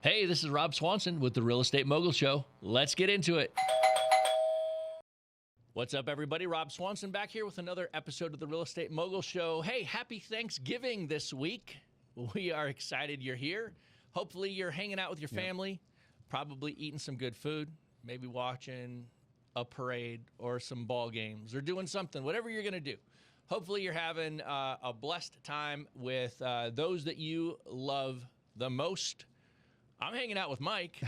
Hey, this is Rob Swanson with the Real Estate Mogul Show. Let's get into it. What's up, everybody? Rob Swanson back here with another episode of the Real Estate Mogul Show. Hey, happy Thanksgiving this week. We are excited you're here. Hopefully you're hanging out with your family, probably eating some good food, maybe watching a parade or some ball games or doing something, whatever you're going to do. Hopefully you're having a blessed time with those that you love the most. I'm hanging out with Mike.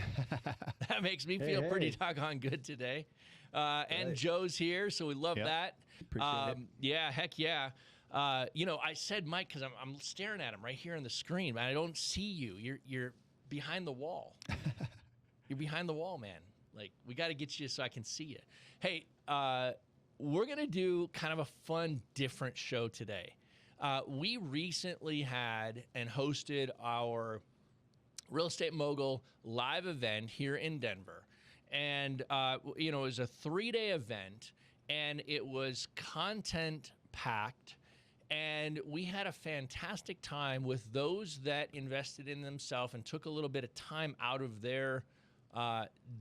That makes me feel pretty doggone good today. And Joe's here, so we love that. Appreciate it. Yeah, heck yeah. I said Mike because I'm staring at him right here on the screen, man. I don't see you. You're behind the wall. You're behind the wall, man. Like, we got to get you so I can see you. Hey, we're going to do kind of a fun, different show today. We recently had and hosted our Real Estate Mogul live event here in Denver. And, it was a 3-day event, and it was content-packed. And we had a fantastic time with those that invested in themselves and took a little bit of time out of their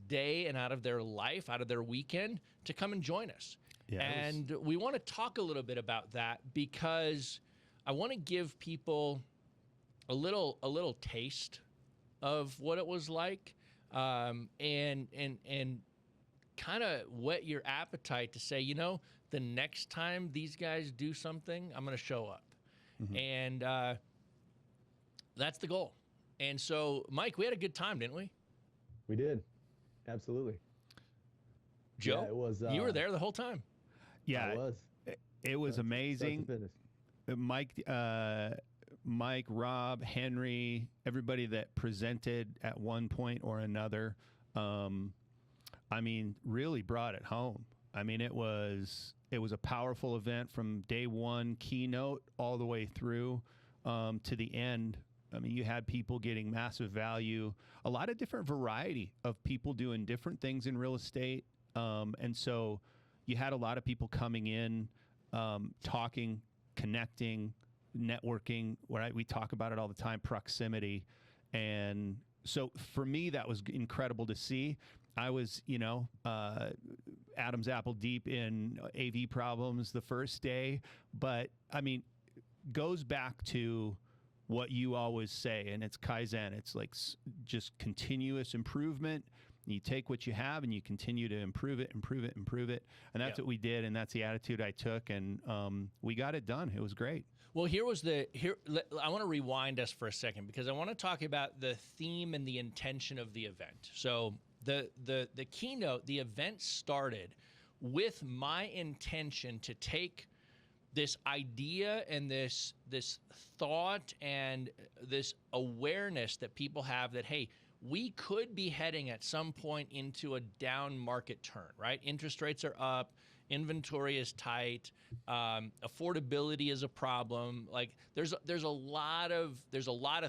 day and out of their life, out of their weekend, to come and join us. Yeah, and we want to talk a little bit about that because I want to give people a little taste of what it was like, and kind of whet your appetite to say, the next time these guys do something, I'm going to show up. Mm-hmm. And that's the goal. And so, Mike, we had a good time, didn't we? We did. Absolutely. Joe, yeah, it was, you were there the whole time. Yeah, It was amazing. Mike, Rob, Henry, everybody that presented at one point or another, really brought it home. It was a powerful event from day one, keynote, all the way through to the end. You had people getting massive value, a lot of different variety of people doing different things in real estate. And so you had a lot of people coming in, talking, connecting, networking, right? We talk about it all the time, proximity. And so for me, that was incredible to see. I was, Adam's apple deep in AV problems the first day, but goes back to what you always say, and it's Kaizen. It's like just continuous improvement. You take what you have and you continue to improve it. And that's what we did. And that's the attitude I took. And we got it done. It was great. Well, I want to rewind us for a second because I want to talk about the theme and the intention of the event. So the keynote, the event started with my intention to take this idea and this thought and this awareness that people have that, hey, we could be heading at some point into a down market turn, right? Interest rates are up, inventory is tight, affordability is a problem. Like there's a lot of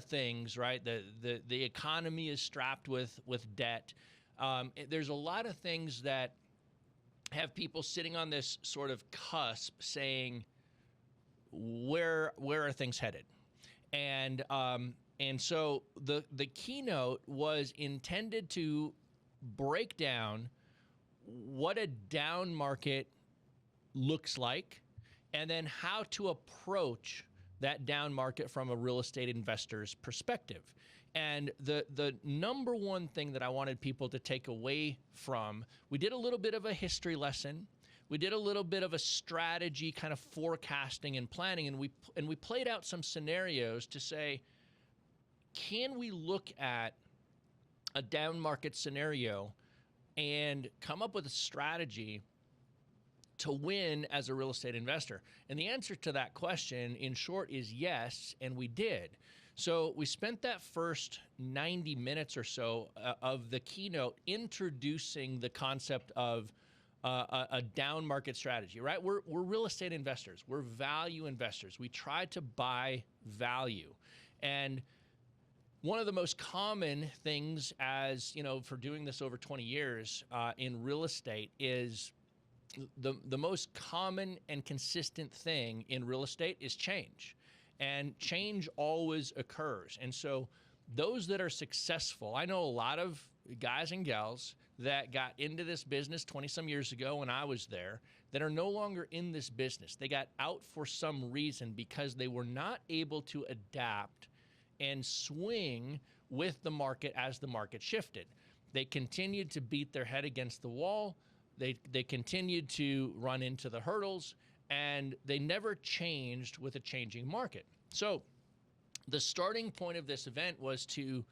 things, right? The economy is strapped with debt. There's a lot of things that have people sitting on this sort of cusp saying, where are things headed? And so the keynote was intended to break down what a down market looks like and then how to approach that down market from a real estate investor's perspective. And the number one thing that I wanted people to take away from, we did a little bit of a history lesson. We did a little bit of a strategy kind of forecasting and planning, and we played out some scenarios to say, can we look at a down market scenario and come up with a strategy to win as a real estate investor? And the answer to that question, in short, is yes, and we did. So we spent that first 90 minutes or so of the keynote introducing the concept of a down market strategy, right? We're real estate investors. We're value investors. We try to buy value. And one of the most common things, as for doing this over 20 years in real estate, is the most common and consistent thing in real estate is change. And change always occurs. And so those that are successful, I know a lot of guys and gals that got into this business 20 some years ago when I was there that are no longer in this business. They got out for some reason because they were not able to adapt and swing with the market as the market shifted. They continued to beat their head against the wall. They continued to run into the hurdles, and they never changed with a changing market. So the starting point of this event was to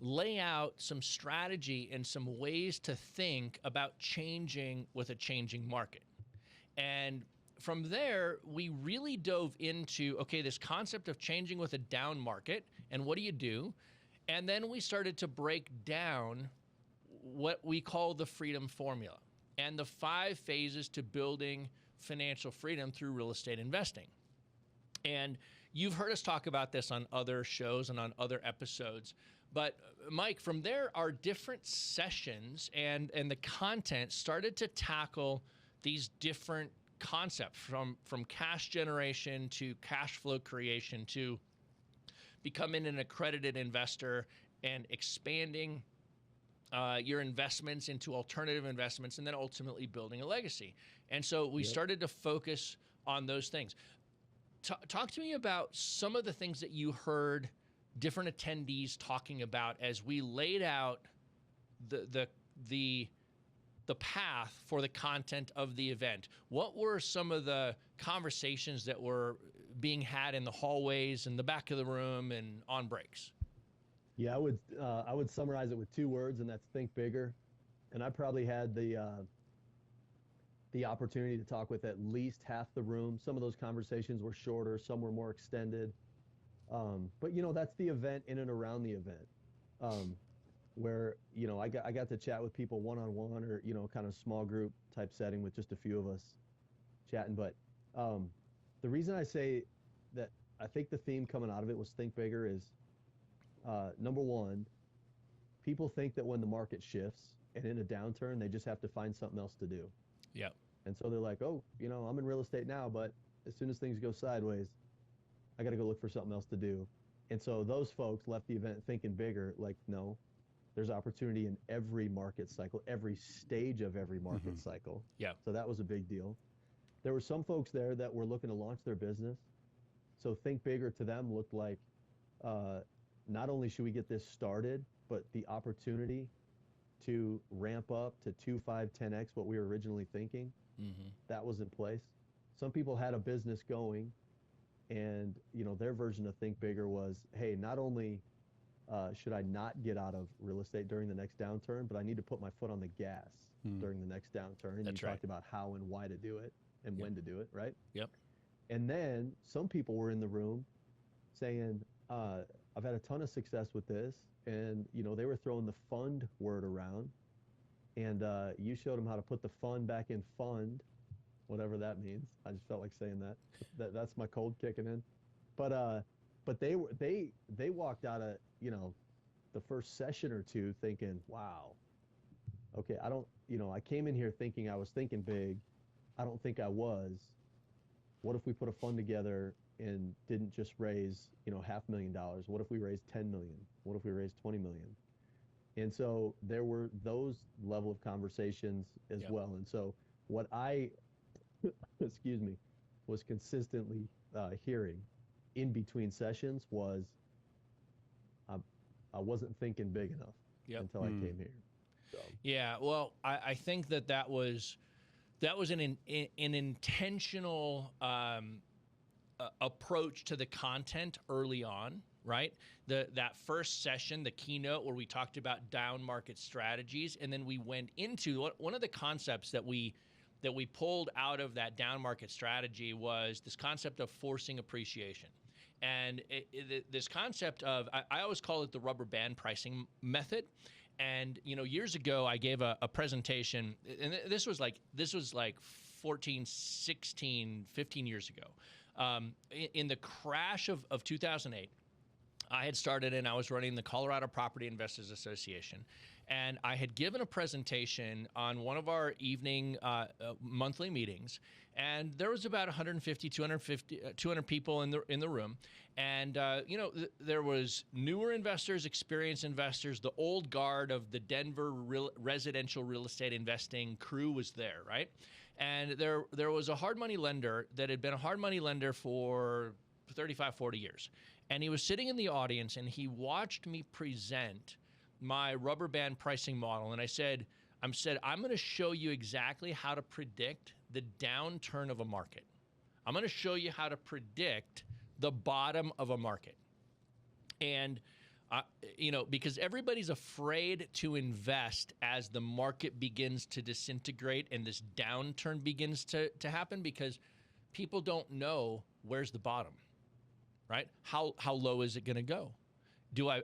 lay out some strategy and some ways to think about changing with a changing market. And from there, we really dove into, okay, this concept of changing with a down market, and what do you do? And then we started to break down what we call the freedom formula and the 5 phases to building financial freedom through real estate investing. And you've heard us talk about this on other shows and on other episodes. But Mike, from there, our different sessions and the content started to tackle these different concepts from cash generation to cash flow creation to becoming an accredited investor and expanding your investments into alternative investments, and then ultimately building a legacy. And so we started to focus on those things. Talk to me about some of the things that you heard different attendees talking about as we laid out the path for the content of the event. What were some of the conversations that were being had in the hallways, in the back of the room, and on breaks? Yeah, I would summarize it with 2 words, and that's think bigger. And I probably had the opportunity to talk with at least half the room. Some of those conversations were shorter, some were more extended. But that's the event in and around the event, where I got to chat with people one-on-one, or kind of small group type setting with just a few of us chatting. But the reason I say that I think the theme coming out of it was think bigger is, number one, people think that when the market shifts and in a downturn, they just have to find something else to do. Yeah. And so they're like, oh, I'm in real estate now, but as soon as things go sideways, I got to go look for something else to do. And so those folks left the event thinking bigger, like, no, there's opportunity in every market cycle, every stage of every market cycle. Yeah. So that was a big deal. There were some folks there that were looking to launch their business. So think bigger to them looked like, not only should we get this started, but the opportunity to ramp up to 2, 5, 10x what we were originally thinking. That was in place. Some people had a business going, and their version of think bigger was, hey, not only should I not get out of real estate during the next downturn, but I need to put my foot on the gas during the next downturn. And That's you right. talked about how and why to do it and when to do it, right? Yep. And then some people were in the room saying, I've had a ton of success with this, and they were throwing the fund word around, and you showed them how to put the fund back in fund, whatever that means. I just felt like saying that. That's my cold kicking in. But they walked out of the first session or 2 thinking, wow, okay, I came in here thinking I was thinking big. I don't think I was. What if we put a fund together and didn't just raise, $500,000? What if we raised 10 million? What if we raised 20 million? And so there were those level of conversations as well. And so what I, excuse me, was consistently hearing in between sessions was, I wasn't thinking big enough until I came here. So. Yeah. Well, I think that was an intentional approach to the content early on, right? That first session, the keynote where we talked about down market strategies, and then we went into one of the concepts that we pulled out of that down market strategy was this concept of forcing appreciation. And this concept of, I always call it the rubber band pricing method. And years ago, I gave a presentation, and this was like 14, 16, 15 years ago. In the crash of 2008, I had started and I was running the Colorado Property Investors Association. And I had given a presentation on one of our evening monthly meetings. And there was about 150, 200 people in the room. And, there was newer investors, experienced investors, the old guard of the Denver residential real estate investing crew was there, right? And there was a hard money lender that had been a hard money lender for 35, 40 years. And he was sitting in the audience and he watched me present my rubber band pricing model. And I said, I'm going to show you exactly how to predict the downturn of a market. I'm going to show you how to predict the bottom of a market. And, because everybody's afraid to invest as the market begins to disintegrate and this downturn begins to happen, because people don't know where's the bottom, right? How low is it going to go?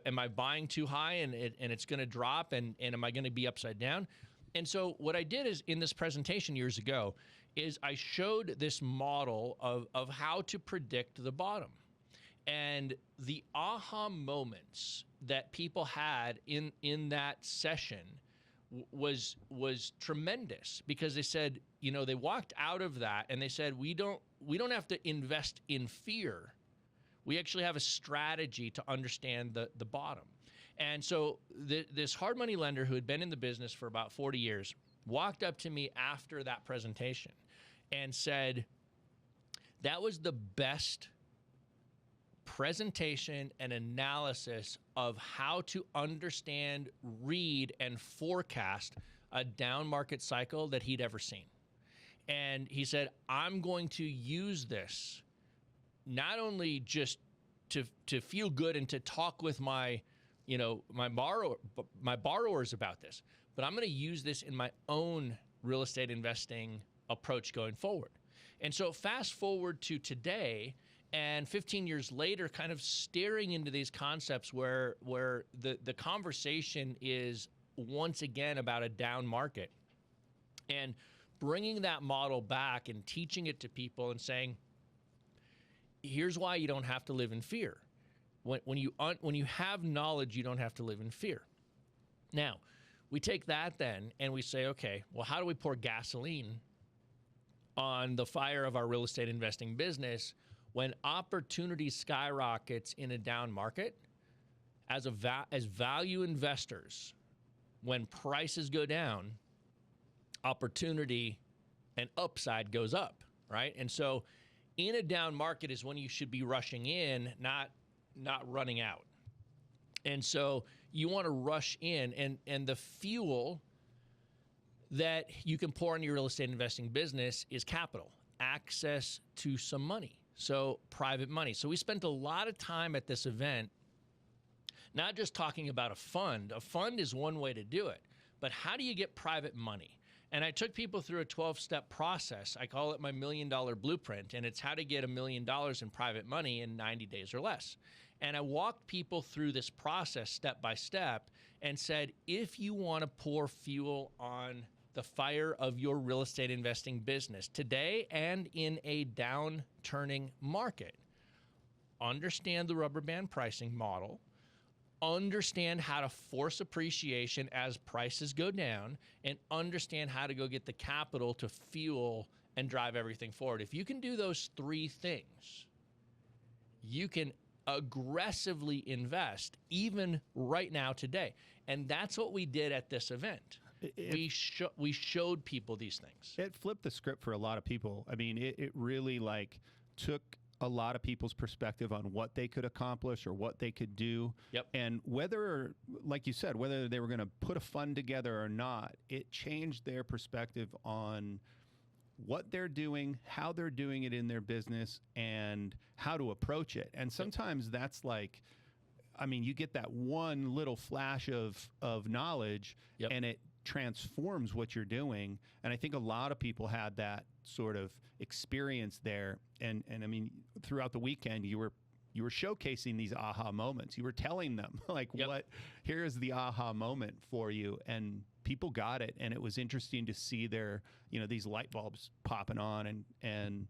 Am I buying too high and it's going to drop and am I going to be upside down? And so what I did is in this presentation years ago is I showed this model of how to predict the bottom. And the aha moments that people had in that session was tremendous, because they said, they walked out of that and they said, we don't have to invest in fear. We actually have a strategy to understand the bottom. And so this hard money lender who had been in the business for about 40 years walked up to me after that presentation and said, that was the best presentation and analysis of how to understand, read, and forecast a down market cycle that he'd ever seen. And he said, I'm going to use this not only just to feel good and to talk with my borrowers about this, but I'm going to use this in my own real estate investing approach going forward. And so fast forward to today, and 15 years later, kind of staring into these concepts where the conversation is once again about a down market, and bringing that model back and teaching it to people and saying, here's why you don't have to live in fear. When you have knowledge, you don't have to live in fear. Now, we take that then and we say, okay, well, how do we pour gasoline on the fire of our real estate investing business when opportunity skyrockets in a down market? As value investors, when prices go down, opportunity and upside goes up, right? And so in a down market is when you should be rushing in, not running out. And so you want to rush in, and the fuel that you can pour in your real estate investing business is capital, access to some money. So private money. So we spent a lot of time at this event, not just talking about a fund. A fund is one way to do it, but how do you get private money? And I took people through a 12-step process. I call it my $1 million blueprint, and it's how to get $1 million in private money in 90 days or less. And I walked people through this process step by step and said, if you want to pour fuel on the fire of your real estate investing business today and in a downturning market, understand the rubber band pricing model, understand how to force appreciation as prices go down, and understand how to go get the capital to fuel and drive everything forward. If you can do those three things, you can aggressively invest even right now today. And that's what we did at this event. We showed people these things. It flipped the script for a lot of people. I mean, it really took a lot of people's perspective on what they could accomplish or what they could do. Yep. And whether, like you said, whether they were going to put a fund together or not, it changed their perspective on what they're doing, how they're doing it in their business, and how to approach it. And sometimes that's you get that one little flash of knowledge, and it transforms what you're doing. And I think a lot of people had that sort of experience there. And I mean, throughout the weekend, you were showcasing these aha moments. You were telling them here's the aha moment for you. And people got it. And it was interesting to see their, these light bulbs popping on and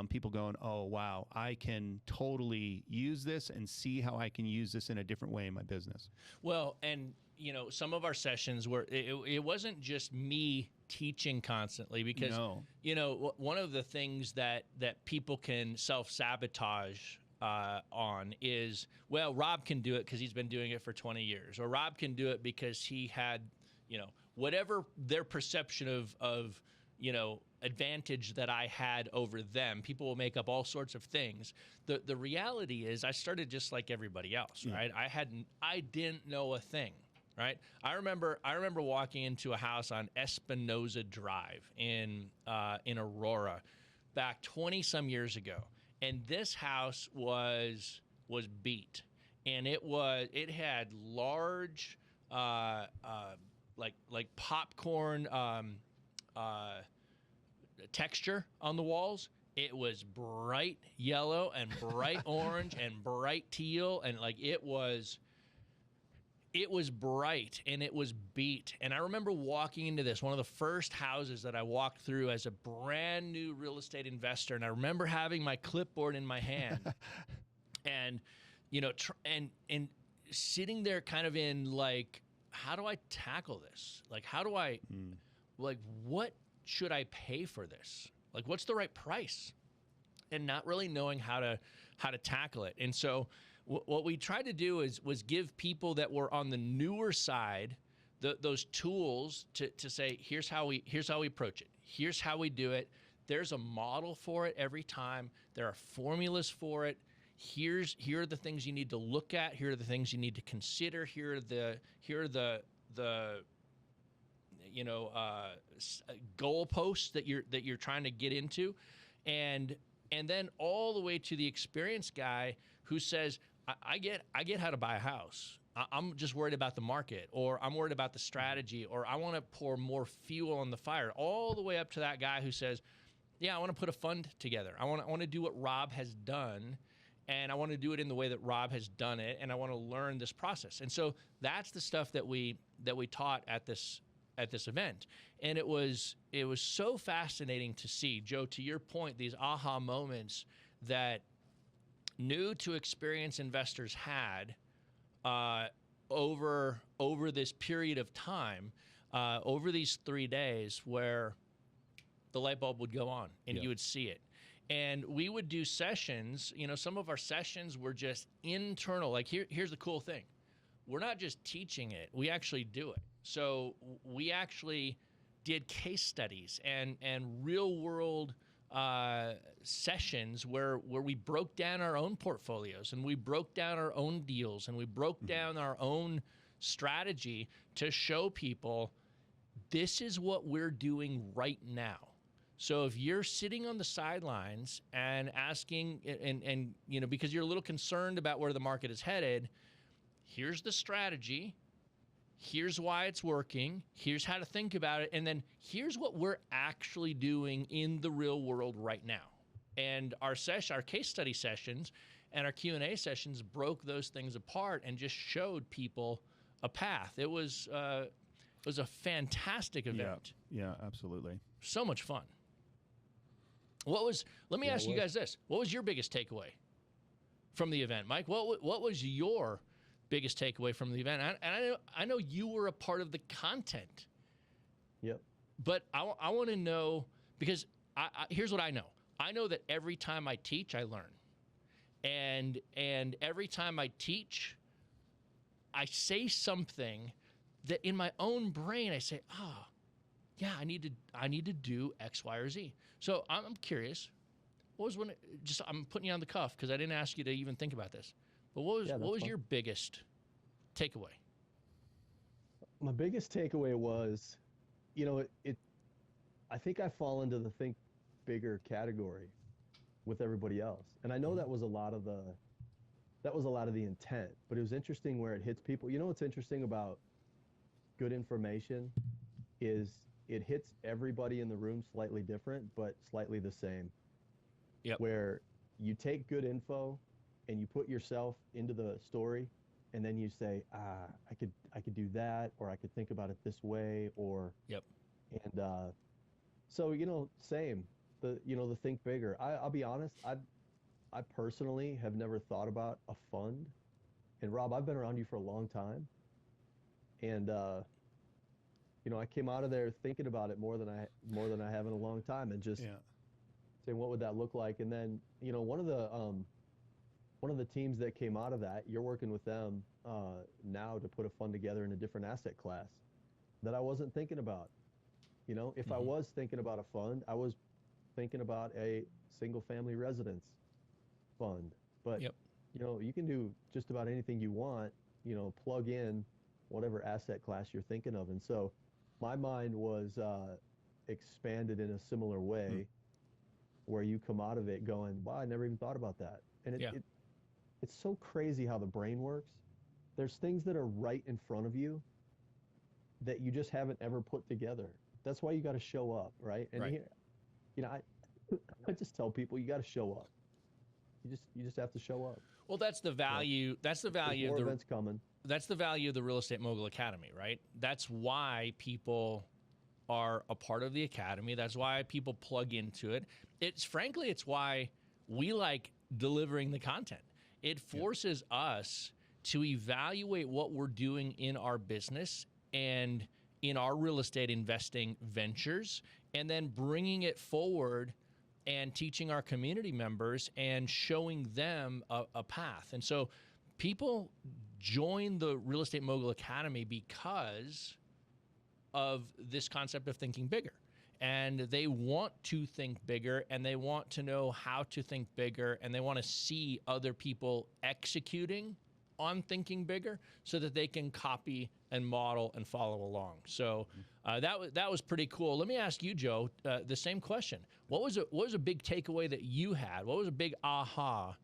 people going, oh, wow, I can totally use this and see how I can use this in a different way in my business. Well, and some of our sessions were, it wasn't just me teaching constantly, because one of the things that people can self-sabotage on is, well, Rob can do it because he's been doing it for 20 years, or Rob can do it because he had whatever their perception of advantage that I had over them. People will make up all sorts of things. The reality is, I started just like everybody else, right? I didn't know a thing, right? I remember walking into a house on Espinoza Drive in Aurora back 20 some years ago, and this house was beat, and it had large like popcorn texture on the walls. It was bright yellow and bright orange and bright teal, and it was bright, and it was beat. And I remember walking into this, one of the first houses that I walked through as a brand new real estate investor, and I remember having my clipboard in my hand and and sitting there kind of in how do I tackle this? How do I what should I pay for this? What's the right price? And not really knowing how to tackle it. And so what we tried to do was give people that were on the newer side those tools to say, here's how we approach it. Here's how we do it. There's a model for it every time. There are formulas for it. Here are the things you need to look at. Here are the things you need to consider. Here are the goalposts that you're trying to get into, and then all the way to the experienced guy who says, I get how to buy a house. I'm just worried about the market, or I'm worried about the strategy, or I want to pour more fuel on the fire, all the way up to that guy who says, yeah, I want to put a fund together. I want to do what Rob has done, and I want to do it in the way that Rob has done it, and I want to learn this process. And so that's the stuff that we taught at this event. And it was so fascinating to see, Joe, to your point, these aha moments that new to experienced investors had over this period of time, over these 3 days, where the light bulb would go on and you would see it. And we would do sessions. Some of our sessions were just internal. Here's the cool thing. We're not just teaching it. We actually do it. So we actually did case studies and real world sessions where we broke down our own portfolios, and we broke down our own deals, and we broke down our own strategy to show people this is what we're doing right now. So if you're sitting on the sidelines and asking, and because you're a little concerned about where the market is headed, here's the strategy. Here's why it's working. Here's how to think about it. And then here's what we're actually doing in the real world right now. And our case study sessions and our Q&A sessions broke those things apart and just showed people a path. It was a fantastic event. Yeah, absolutely. So much fun. Let me ask you guys this. What was your biggest takeaway from the event? Mike, what was your biggest takeaway from the event? And I know you were a part of the content. Yep. But I want to know, because here's what I know. I know that every time I teach, I learn. And every time I teach, I say something that in my own brain I say, yeah, I need to do X, Y, or Z. So I'm curious. What was I'm putting you on the cuff because I didn't ask you to even think about this. But what was your biggest takeaway? My biggest takeaway was, I think I fall into the think bigger category with everybody else. And I know that was a lot of the intent, but it was interesting where it hits people. You know what's interesting about good information is it hits everybody in the room slightly different, but slightly the same. Yep. Where you take good info and you put yourself into the story, and then you say, I could do that, or I could think about it this way, or yep. And so same. the think bigger. I'll be honest. I personally have never thought about a fund. And Rob, I've been around you for a long time, and I came out of there thinking about it more than I have in a long time, and just saying what would that look like. And then one of the teams that came out of that, you're working with them now to put a fund together in a different asset class that I wasn't thinking about. If I was thinking about a fund, I was thinking about a single family residence fund. But you can do just about anything you want, plug in whatever asset class you're thinking of. And so my mind was expanded in a similar way, where you come out of it going, wow, I never even thought about that. And it's so crazy how the brain works. There's things that are right in front of you that you just haven't ever put together. That's why you got to show up, right? And here, I just tell people, you got to show up. You just have to show up. Well, that's the value. That's the value of the events coming. That's the value of the Real Estate Mogul Academy, right? That's why people are a part of the academy. That's why people plug into it. It's why we like delivering the content. It forces us to evaluate what we're doing in our business and in our real estate investing ventures, and then bringing it forward and teaching our community members and showing them a path. And so people join the Real Estate Mogul Academy because of this concept of thinking bigger. And they want to think bigger, and they want to know how to think bigger, and they want to see other people executing on thinking bigger so that they can copy and model and follow along. So that was pretty cool. Let me ask you, Joe, the same question. What was a big takeaway that you had? What was a big aha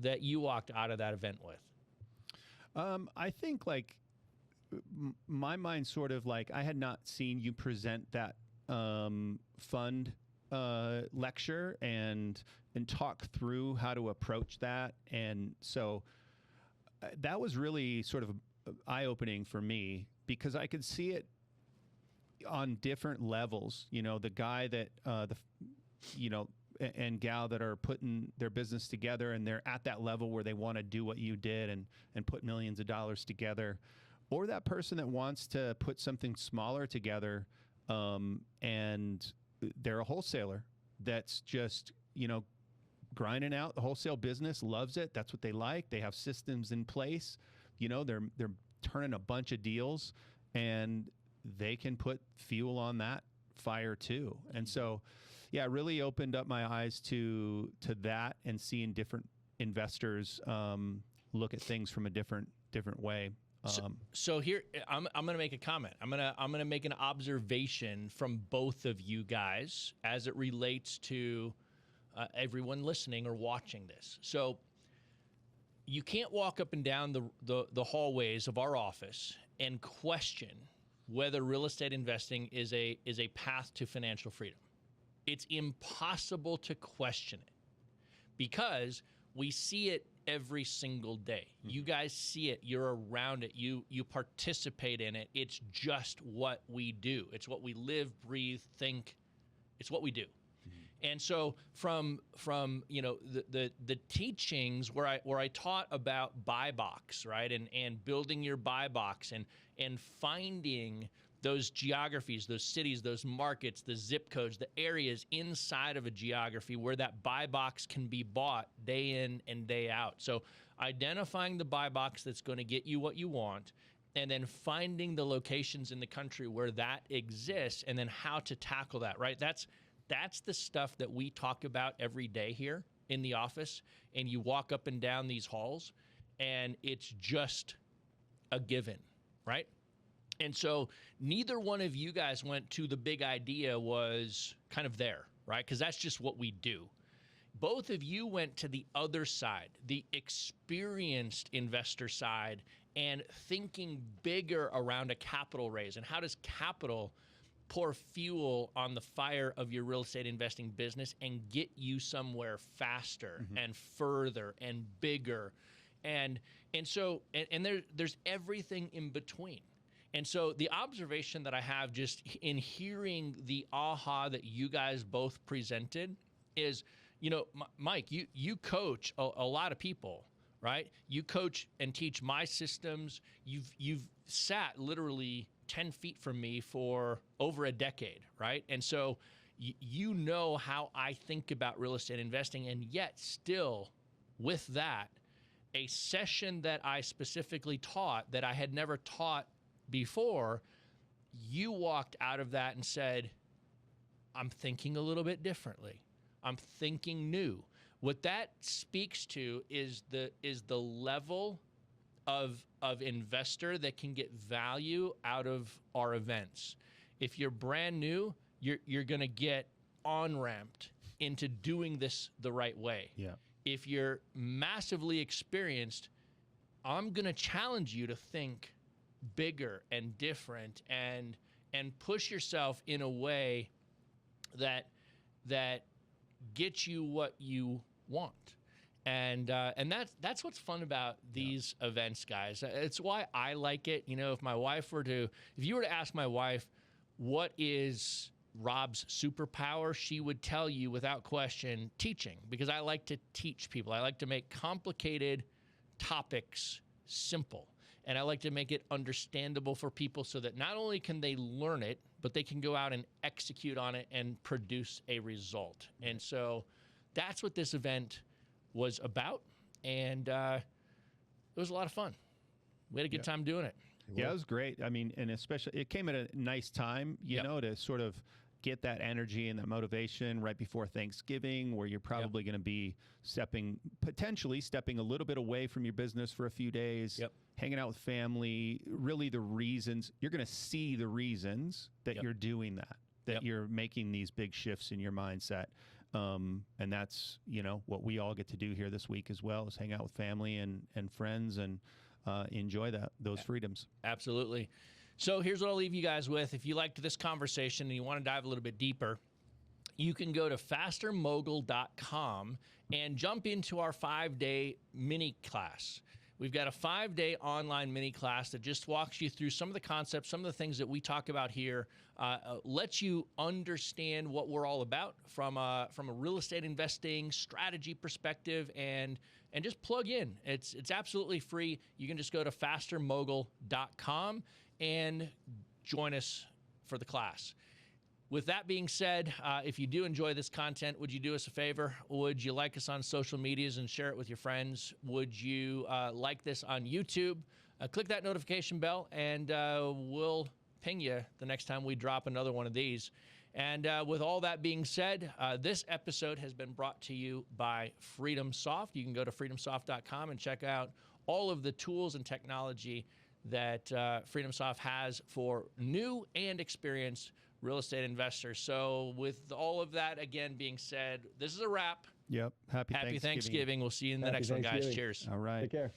that you walked out of that event with? I think my mind sort of I had not seen you present that fund lecture and talk through how to approach that. And so that was really sort of eye-opening for me, because I could see it on different levels. The guy that and gal that are putting their business together, and they're at that level where they want to do what you did and put millions of dollars together, or that person that wants to put something smaller together, and they're a wholesaler that's just grinding out the wholesale business, loves it. That's what they like. They have systems in place. They're turning a bunch of deals, and they can put fuel on that fire too. And so, it really opened up my eyes to that, and seeing different investors look at things from a different way. So here, I'm going to make a comment. I'm going to make an observation from both of you guys as it relates to everyone listening or watching this. So you can't walk up and down the hallways of our office and question whether real estate investing is a path to financial freedom. It's impossible to question it, because we see it every single day. You guys see it. You're around it. You participate in it. It's just what we do. It's what we live, breathe, think. It's what we do. And so from the teachings where I taught about buy box, right, and building your buy box and finding those geographies, those cities, those markets, the zip codes, the areas inside of a geography where that buy box can be bought day in and day out. So identifying the buy box that's going to get you what you want, and then finding the locations in the country where that exists, and then how to tackle that, right? That's the stuff that we talk about every day here in the office. And you walk up and down these halls, and it's just a given, right? And so neither one of you guys went to the big idea was kind of there, right? Because that's just what we do. Both of you went to the other side, the experienced investor side, and thinking bigger around a capital raise. And how does capital pour fuel on the fire of your real estate investing business and get you somewhere faster and further and bigger? And so there's everything in between. And so the observation that I have just in hearing the aha that you guys both presented is, Mike, you coach a lot of people, right? You coach and teach my systems. You've sat literally 10 feet from me for over a decade, right? And so you know how I think about real estate investing, and yet still with that, a session that I specifically taught that I had never taught before, you walked out of that and said, I'm thinking a little bit differently. I'm thinking new. What that speaks to is the level of investor that can get value out of our events. If you're brand new, you're going to get on-ramped into doing this the right way. Yeah. If you're massively experienced, I'm going to challenge you to think bigger and different and push yourself in a way that gets you what you want. And that's what's fun about these events, guys. It's why I like it. If you were to ask my wife, what is Rob's superpower, she would tell you without question, teaching, because I like to teach people. I like to make complicated topics simple, and I like to make it understandable for people so that not only can they learn it, but they can go out and execute on it and produce a result. And so that's what this event was about, and it was a lot of fun. We had a good time doing it. Yeah, it was great. I mean, and especially it came at a nice time, you know, to sort of get that energy and that motivation right before Thanksgiving, where you're probably going to be potentially stepping a little bit away from your business for a few days, hanging out with family. Really, the reasons you're going to see the reasons that you're doing that you're making these big shifts in your mindset. And that's, what we all get to do here this week as well, is hang out with family and friends and enjoy those freedoms. Absolutely. So here's what I'll leave you guys with. If you liked this conversation and you want to dive a little bit deeper, you can go to fastermogul.com and jump into our 5-day mini class. We've got a 5-day online mini class that just walks you through some of the concepts, some of the things that we talk about here, lets you understand what we're all about from a real estate investing strategy perspective, and just plug in. It's absolutely free. You can just go to fastermogul.com and join us for the class. With that being said, if you do enjoy this content, would you do us a favor? Would you like us on social medias and share it with your friends? Would you like this on YouTube? Click that notification bell, and we'll ping you the next time we drop another one of these. And with all that being said, this episode has been brought to you by FreedomSoft. You can go to freedomsoft.com and check out all of the tools and technology that FreedomSoft has for new and experienced real estate investors. So with all of that, again, being said, this is a wrap. Yep. Happy Thanksgiving. We'll see you in the next one, guys. Cheers. All right. Take care.